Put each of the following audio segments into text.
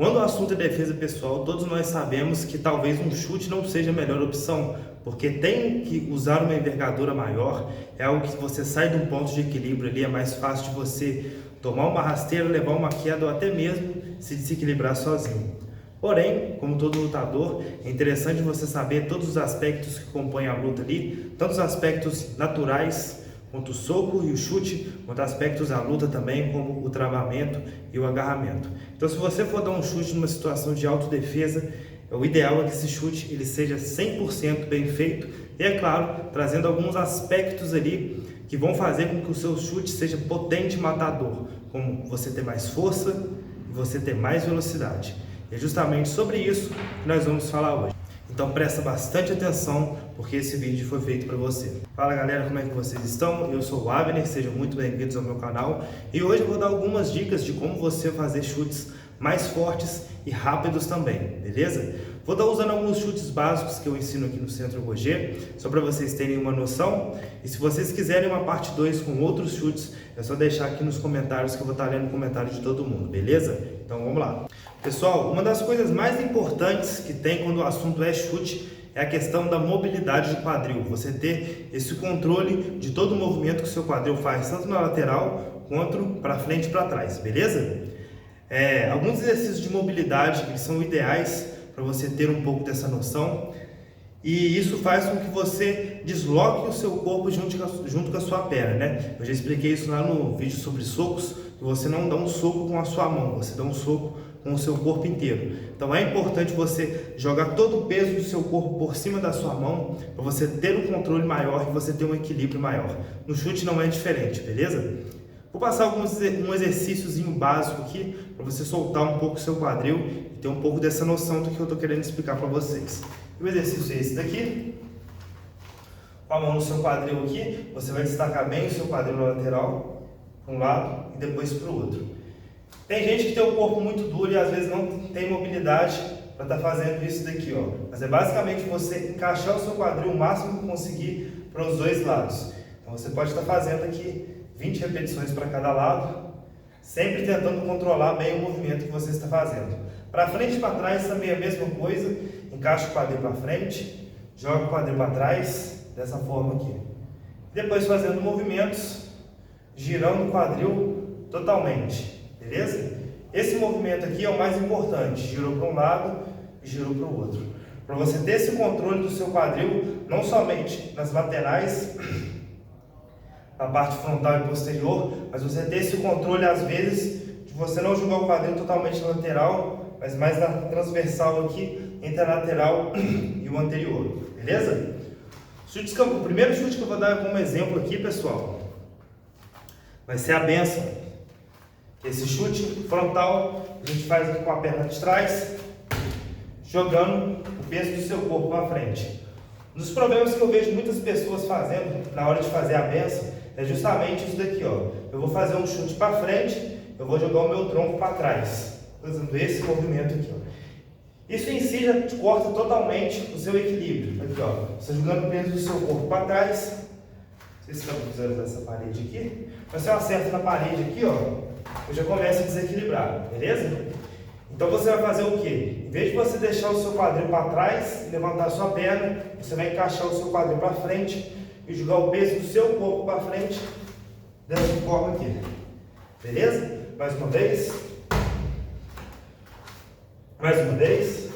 Quando o assunto é defesa pessoal, todos nós sabemos que talvez um chute não seja a melhor opção, porque tem que usar uma envergadura maior, é algo que você sai de um ponto de equilíbrio ali, é mais fácil de você tomar uma rasteira, levar uma queda ou até mesmo se desequilibrar sozinho. Porém, como todo lutador, é interessante você saber todos os aspectos que compõem a luta ali, tanto os aspectos naturais, quanto o soco e o chute, quanto aspectos da luta também, como o travamento e o agarramento. Então, se você for dar um chute numa situação de autodefesa, o ideal é que esse chute ele seja 100% bem feito e, é claro, trazendo alguns aspectos ali que vão fazer com que o seu chute seja potente e matador, como você ter mais força e você ter mais velocidade. E é justamente sobre isso que nós vamos falar hoje. Então presta bastante atenção, porque esse vídeo foi feito para você. Fala galera, como é que vocês estão? Eu sou o Abner, sejam muito bem-vindos ao meu canal. E hoje eu vou dar algumas dicas de como você fazer chutes mais fortes e rápidos também, beleza? Vou estar usando alguns chutes básicos que eu ensino aqui no Centro Roger, só para vocês terem uma noção. E se vocês quiserem uma parte 2 com outros chutes, é só deixar aqui nos comentários que eu vou estar lendo o comentário de todo mundo, beleza? Então vamos lá. Pessoal, uma das coisas mais importantes que tem quando o assunto é chute é a questão da mobilidade de quadril. Você ter esse controle de todo o movimento que o seu quadril faz, tanto na lateral quanto para frente e para trás, beleza? Alguns exercícios de mobilidade eles são ideais para você ter um pouco dessa noção, e isso faz com que você desloque o seu corpo junto com a sua perna, né? Eu já expliquei isso lá no vídeo sobre socos, que você não dá um soco com a sua mão, você dá um soco com o seu corpo inteiro. Então é importante você jogar todo o peso do seu corpo por cima da sua mão, para você ter um controle maior e você ter um equilíbrio maior. No chute não é diferente, beleza? Vou passar um exercíciozinho básico aqui, para você soltar um pouco o seu quadril e ter um pouco dessa noção do que eu estou querendo explicar para vocês. O exercício é esse daqui. Com a mão no seu quadril aqui, você vai destacar bem o seu quadril na lateral, para um lado e depois para o outro. Tem gente que tem o corpo muito duro e às vezes não tem mobilidade para estar fazendo isso daqui, ó. Mas é basicamente você encaixar o seu quadril o máximo que conseguir para os dois lados. Então você pode estar fazendo aqui 20 repetições para cada lado, sempre tentando controlar bem o movimento que você está fazendo. Para frente e para trás também é a mesma coisa, encaixa o quadril para frente, joga o quadril para trás, dessa forma aqui. Depois fazendo movimentos, girando o quadril totalmente, beleza? Esse movimento aqui é o mais importante, girou para um lado e girou para o outro. Para você ter esse controle do seu quadril, não somente nas laterais, na parte frontal e posterior, mas você ter esse controle às vezes de você não jogar o quadril totalmente na lateral, mas mais na transversal aqui, entre a lateral e o anterior, beleza? O primeiro chute que eu vou dar como exemplo aqui, pessoal, vai ser a benção. Esse chute frontal a gente faz aqui com a perna de trás, jogando o peso do seu corpo para frente. Um dos problemas que eu vejo muitas pessoas fazendo na hora de fazer a benção é justamente isso daqui, ó. Eu vou fazer um chute para frente, eu vou jogar o meu tronco para trás, fazendo esse movimento aqui, ó. Isso em si já corta totalmente o seu equilíbrio. Aqui, ó. Você jogando o peso do seu corpo para trás. Vocês estão visualizando essa parede aqui? Mas se eu acerto na parede aqui, ó, eu já começo a desequilibrar, beleza? Então você vai fazer o quê? Em vez de você deixar o seu quadril para trás e levantar a sua perna, você vai encaixar o seu quadril para frente e jogar o peso do seu corpo para frente dessa forma aqui, beleza? Mais uma vez. Mais uma vez.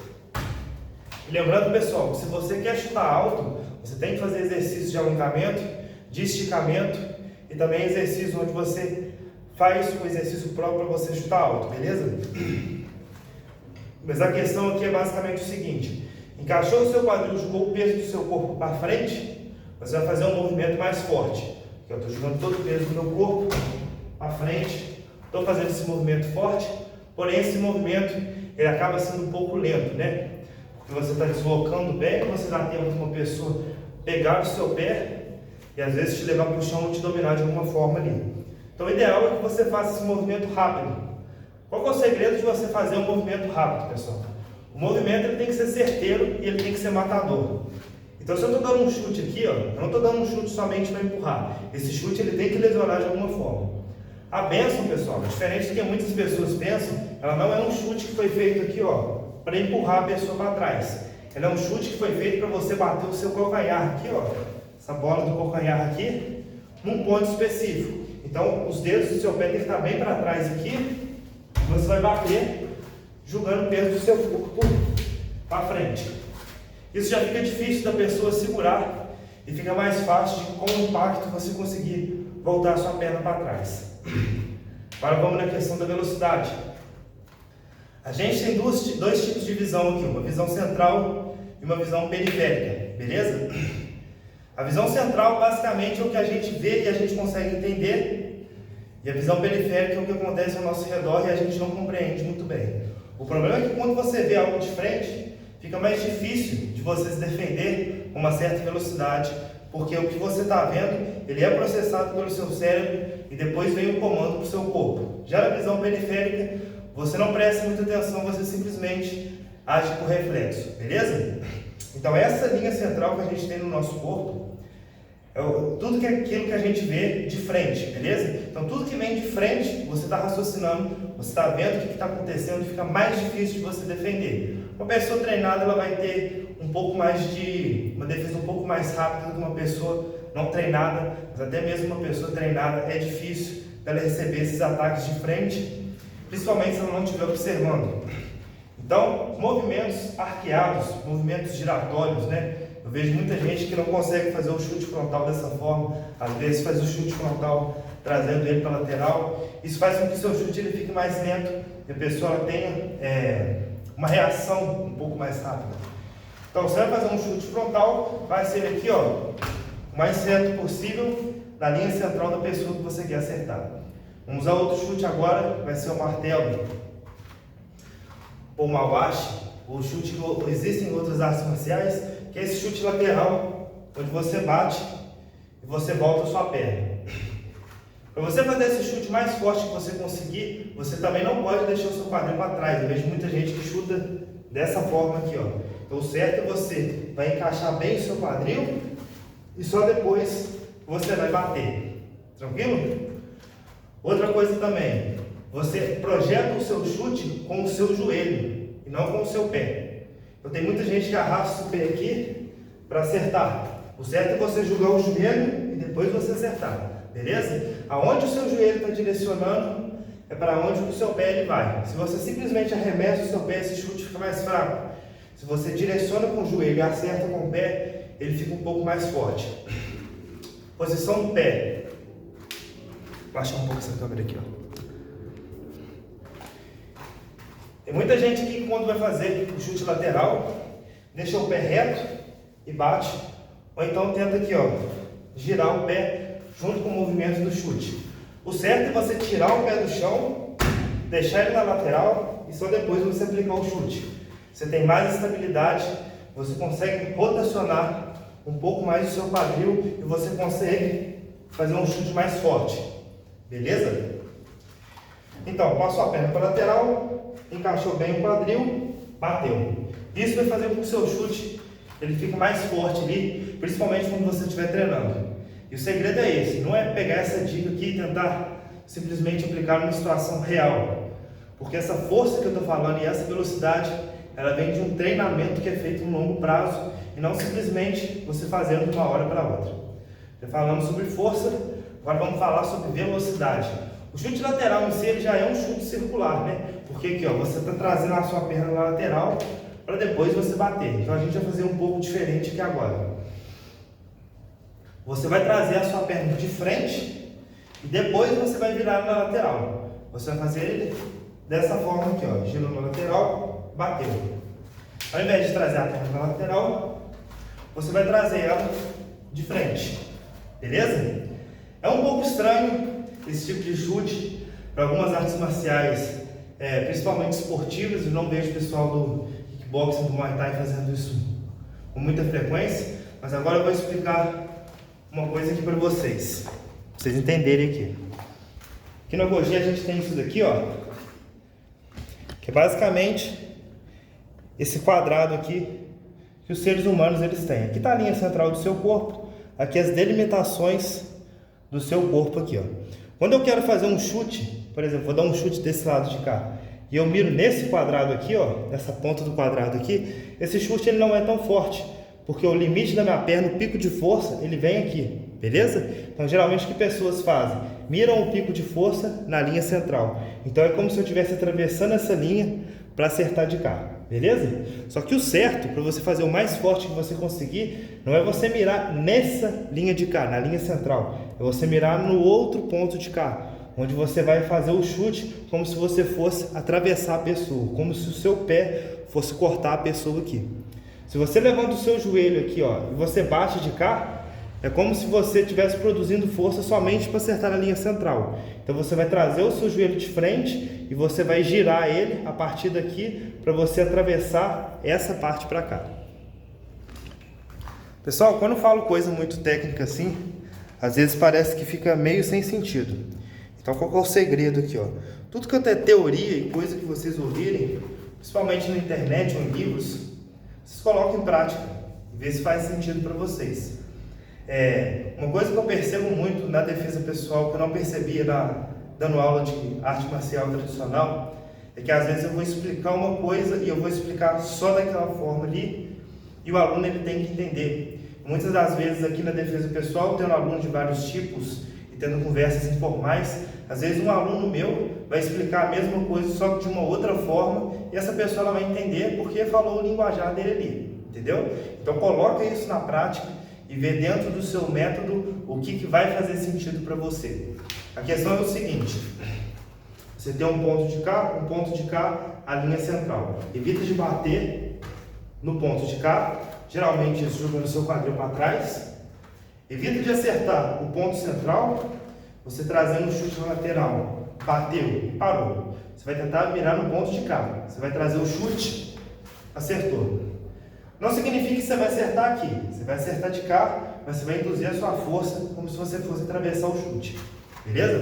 E lembrando, pessoal, que se você quer chutar alto, você tem que fazer exercícios de alongamento, de esticamento e também exercícios onde você faz o exercício próprio para você chutar alto, beleza? Mas a questão aqui é basicamente o seguinte: encaixou o seu quadril, jogou o peso do seu corpo para frente, você vai fazer um movimento mais forte. Eu estou jogando todo o peso do meu corpo para frente, estou fazendo esse movimento forte, porém esse movimento ele acaba sendo um pouco lento, né? Porque você está deslocando bem, você dá tempo de uma pessoa pegar o seu pé e às vezes te levar para o chão ou te dominar de alguma forma ali. Então o ideal é que você faça esse movimento rápido. Qual é o segredo de você fazer um movimento rápido, pessoal? O movimento ele tem que ser certeiro e ele tem que ser matador. Então se eu estou dando um chute aqui, ó, eu não estou dando um chute somente para empurrar. Esse chute ele tem que lesionar de alguma forma. A bênção, pessoal, diferente do que muitas pessoas pensam, ela não é um chute que foi feito aqui, ó, para empurrar a pessoa para trás. Ela é um chute que foi feito para você bater o seu calcanhar aqui, ó, essa bola do calcanhar aqui, num ponto específico. Então, os dedos do seu pé tem que estar bem para trás aqui, e você vai bater jogando o peso do seu corpo para frente. Isso já fica difícil da pessoa segurar e fica mais fácil de, com o impacto, você conseguir voltar a sua perna para trás. Agora vamos na questão da velocidade. A gente tem dois tipos de visão aqui, uma visão central e uma visão periférica, beleza? A visão central basicamente é o que a gente vê e a gente consegue entender, e a visão periférica é o que acontece ao nosso redor e a gente não compreende muito bem. O problema é que quando você vê algo de frente, fica mais difícil de você se defender com uma certa velocidade, porque o que você está vendo, ele é processado pelo seu cérebro e depois vem o comando para o seu corpo. Já na visão periférica, você não presta muita atenção, você simplesmente age por reflexo, beleza? Então essa linha central que a gente tem no nosso corpo, é tudo que é aquilo que a gente vê de frente, beleza? Então tudo que vem de frente, você está raciocinando, você está vendo o que está acontecendo, fica mais difícil de você defender. Uma pessoa treinada, ela vai ter um pouco mais de, uma defesa um pouco mais rápida do que uma pessoa não treinada, mas até mesmo uma pessoa treinada é difícil ela receber esses ataques de frente, principalmente se ela não estiver observando. Então, movimentos arqueados, movimentos giratórios, né? Eu vejo muita gente que não consegue fazer o chute frontal dessa forma, às vezes faz o chute frontal trazendo ele para a lateral. Isso faz com que o seu chute ele fique mais lento e a pessoa tenha uma reação um pouco mais rápida. Então, você vai fazer um chute frontal, vai ser aqui, ó, o mais certo possível na linha central da pessoa que você quer acertar. Vamos usar outro chute agora, vai ser o martelo, ou mawashi, ou chute que existem em outras artes marciais, que é esse chute lateral, onde você bate e você volta a sua perna. Para você fazer esse chute mais forte que você conseguir, você também não pode deixar o seu quadril para trás. Eu vejo muita gente que chuta dessa forma aqui, ó. Então o certo é você vai encaixar bem o seu quadril e só depois você vai bater. Tranquilo? Outra coisa também, você projeta o seu chute com o seu joelho e não com o seu pé. Então tem muita gente que arrasta o pé aqui para acertar. O certo é você jogar o joelho e depois você acertar. Beleza? Aonde o seu joelho está direcionando é para onde o seu pé ele vai. Se você simplesmente arremessa o seu pé, esse chute fica mais fraco. Se você direciona com o joelho e acerta com o pé, ele fica um pouco mais forte. Posição do pé. Vou baixar um pouco essa câmera aqui, ó. Tem muita gente aqui que quando vai fazer o chute lateral, deixa o pé reto e bate. Ou então tenta aqui, ó, girar o pé junto com o movimento do chute. O certo é você tirar o pé do chão, deixar ele na lateral e só depois você aplicar o chute. Você tem mais estabilidade, você consegue rotacionar um pouco mais o seu quadril e você consegue fazer um chute mais forte. Beleza? Então, passou a perna para a lateral, encaixou bem o quadril, bateu. Isso vai fazer com que o seu chute ele fique mais forte ali, principalmente quando você estiver treinando. E o segredo é esse, não é pegar essa dica aqui e tentar simplesmente aplicar numa situação real. Porque essa força que eu estou falando e essa velocidade, ela vem de um treinamento que é feito no longo prazo e não simplesmente você fazendo de uma hora para outra. Já falamos sobre força, agora vamos falar sobre velocidade. O chute lateral em si ele já é um chute circular, né? Porque aqui, ó, você está trazendo a sua perna na lateral para depois você bater. Então a gente vai fazer um pouco diferente aqui agora. Você vai trazer a sua perna de frente e depois você vai virar na lateral. Você vai fazer ele dessa forma aqui, ó, girou na lateral, bateu. Ao invés de trazer a perna na lateral, você vai trazer ela de frente. Beleza? É um pouco estranho esse tipo de chute para algumas artes marciais, principalmente esportivas. Eu não vejo o pessoal do kickboxing, do Muay Thai fazendo isso com muita frequência, mas agora eu vou explicar uma coisa aqui para vocês entenderem aqui. Aqui no Goji a gente tem isso daqui, ó, que é basicamente esse quadrado aqui que os seres humanos eles têm. Aqui está a linha central do seu corpo, aqui as delimitações do seu corpo aqui, ó. Quando eu quero fazer um chute, por exemplo, vou dar um chute desse lado de cá, e eu miro nesse quadrado aqui, ó, nessa ponta do quadrado aqui, esse chute ele não é tão forte, porque o limite da minha perna, o pico de força, ele vem aqui, beleza? Então, geralmente, o que pessoas fazem? Miram o pico de força na linha central. Então, é como se eu estivesse atravessando essa linha para acertar de cá, beleza? Só que o certo, para você fazer o mais forte que você conseguir, não é você mirar nessa linha de cá, na linha central. É você mirar no outro ponto de cá, onde você vai fazer o chute como se você fosse atravessar a pessoa, como se o seu pé fosse cortar a pessoa aqui. Se você levanta o seu joelho aqui, ó, e você bate de cá, é como se você estivesse produzindo força somente para acertar na linha central. Então você vai trazer o seu joelho de frente e você vai girar ele a partir daqui para você atravessar essa parte para cá. Pessoal, quando eu falo coisa muito técnica assim, às vezes parece que fica meio sem sentido. Então qual que é o segredo aqui, ó? Tudo que é teoria e coisa que vocês ouvirem, principalmente na internet ou em livros, vocês colocam em prática e vê se faz sentido para vocês. Uma coisa que eu percebo muito na defesa pessoal, que eu não percebia dando aula de arte marcial tradicional, é que às vezes eu vou explicar uma coisa e eu vou explicar só daquela forma ali, e o aluno ele tem que entender. Muitas das vezes aqui na defesa pessoal, tendo alunos de vários tipos e tendo conversas informais, às vezes um aluno meu vai explicar a mesma coisa só que de uma outra forma, e essa pessoa ela vai entender porque falou o linguajar dele ali, entendeu? Então coloca isso na prática e vê dentro do seu método o que vai fazer sentido para você. A questão é o seguinte: você tem um ponto de cá, a linha central. Evita de bater no ponto de cá, geralmente isso jogando o seu quadril para trás. Evita de acertar o ponto central, você trazendo o chute na lateral. Bateu e parou. Você vai tentar mirar no ponto de cá. Você vai trazer o chute, acertou. Não significa que você vai acertar aqui. Você vai acertar de cá, mas você vai induzir a sua força como se você fosse atravessar o chute. Beleza?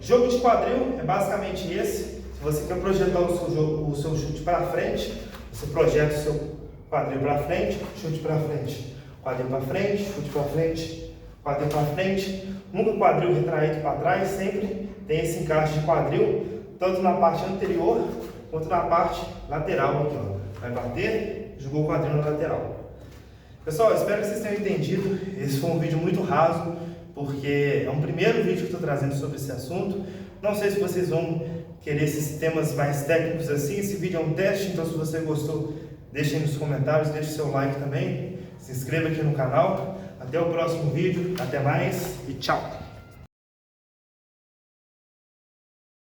Jogo de quadril é basicamente esse. Se você quer projetar o seu chute para frente, você projeta o seu quadril para frente, chute para frente, quadril para frente, chute para frente, quadril para frente. Nunca quadril retraído para trás, sempre tem esse encaixe de quadril, tanto na parte anterior quanto na parte lateral aqui, ó. Vai bater, jogou o quadril na lateral. Pessoal, espero que vocês tenham entendido. Esse foi um vídeo muito raso, porque é um primeiro vídeo que eu estou trazendo sobre esse assunto. Não sei se vocês vão querer esses temas mais técnicos assim. Esse vídeo é um teste, então se você gostou, deixe aí nos comentários, deixe seu like também. Se inscreva aqui no canal. Até o próximo vídeo, até mais e tchau!